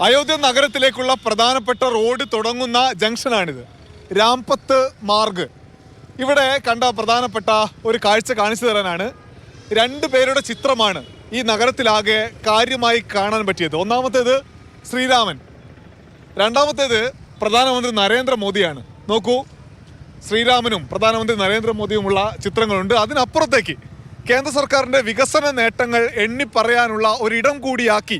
അയോധ്യ നഗരത്തിലേക്കുള്ള പ്രധാനപ്പെട്ട റോഡ് തുടങ്ങുന്ന ജംഗ്ഷനാണിത്. രാംപത്ത് മാർഗ്. ഇവിടെ കണ്ട പ്രധാനപ്പെട്ട ഒരു കാഴ്ച കാണിച്ചു തരാനാണ്. രണ്ട് പേരുടെ ചിത്രമാണ് ഈ നഗരത്തിലാകെ കാര്യമായി കാണാൻ പറ്റിയത്. ഒന്നാമത്തേത് ശ്രീരാമൻ, രണ്ടാമത്തേത് പ്രധാനമന്ത്രി നരേന്ദ്രമോദിയാണ്. നോക്കൂ, ശ്രീരാമനും പ്രധാനമന്ത്രി നരേന്ദ്രമോദിയുമുള്ള ചിത്രങ്ങളുണ്ട്. അതിനപ്പുറത്തേക്ക് കേന്ദ്ര സർക്കാരിൻ്റെ വികസന നേട്ടങ്ങൾ എണ്ണിപ്പറയാനുള്ള ഒരിടം കൂടിയാക്കി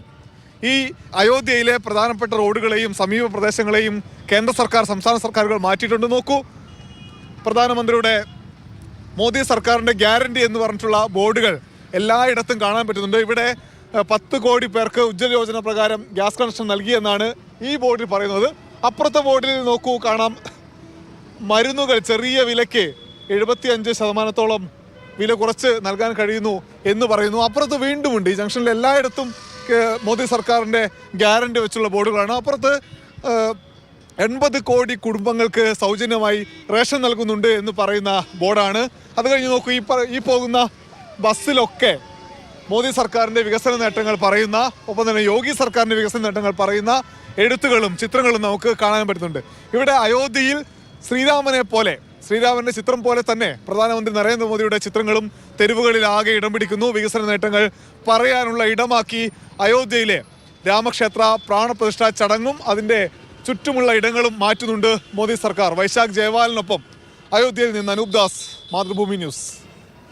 ഈ അയോധ്യയിലെ പ്രധാനപ്പെട്ട റോഡുകളെയും സമീപ പ്രദേശങ്ങളെയും കേന്ദ്ര സർക്കാർ, സംസ്ഥാന സർക്കാരുകൾ മാറ്റിയിട്ടുണ്ട്. നോക്കൂ, പ്രധാനമന്ത്രിയുടെ, മോദി സർക്കാരിൻ്റെ ഗ്യാരണ്ടി എന്ന് പറഞ്ഞിട്ടുള്ള ബോർഡുകൾ എല്ലായിടത്തും കാണാൻ പറ്റുന്നുണ്ട്. ഇവിടെ 10 കോടി പേർക്ക് ഉജ്ജ്വല യോജന പ്രകാരം ഗ്യാസ് കണക്ഷൻ നൽകിയെന്നാണ് ഈ ബോർഡിൽ പറയുന്നത്. അപ്പുറത്തെ ബോർഡിൽ നോക്കൂ, കാണാം മരുന്നുകൾ ചെറിയ വിലയ്ക്ക് 75% വില കുറച്ച് നൽകാൻ കഴിയുന്നു എന്ന് പറയുന്നു. അപ്പുറത്ത് വീണ്ടുമുണ്ട്. ഈ ജംഗ്ഷനിൽ എല്ലായിടത്തും മോദി സർക്കാരിൻ്റെ ഗ്യാരണ്ടി വെച്ചുള്ള ബോർഡുകളാണ്. അപ്പുറത്ത് 80 കോടി കുടുംബങ്ങൾക്ക് സൗജന്യമായി റേഷൻ നൽകുന്നുണ്ട് എന്ന് പറയുന്ന ബോർഡാണ്. അത് കഴിഞ്ഞ് നോക്കൂ, ഈ പോകുന്ന ബസ്സിലൊക്കെ മോദി സർക്കാരിൻ്റെ വികസന നേട്ടങ്ങൾ പറയുന്ന, ഒപ്പം തന്നെ യോഗി സർക്കാരിൻ്റെ വികസന നേട്ടങ്ങൾ പറയുന്ന എഴുത്തുകളും ചിത്രങ്ങളും നമുക്ക് കാണാൻ പറ്റുന്നുണ്ട്. ഇവിടെ അയോധ്യയിൽ ശ്രീരാമൻ്റെ ചിത്രം പോലെ തന്നെ പ്രധാനമന്ത്രി നരേന്ദ്രമോദിയുടെ ചിത്രങ്ങളും തെരുവുകളിൽ ആകെ ഇടം പിടിക്കുന്നു. വികസന നേട്ടങ്ങൾ പറയാനുള്ള ഇടമാക്കി അയോധ്യയിലെ രാമക്ഷേത്ര പ്രാണപ്രതിഷ്ഠാ ചടങ്ങും അതിൻ്റെ ചുറ്റുമുള്ള ഇടങ്ങളും മാറ്റുന്നുണ്ട് മോദി സർക്കാർ. വൈശാഖ് ജയവാലിനൊപ്പം അയോധ്യയിൽ നിന്ന് അനൂപ് ദാസ്, മാതൃഭൂമി ന്യൂസ്.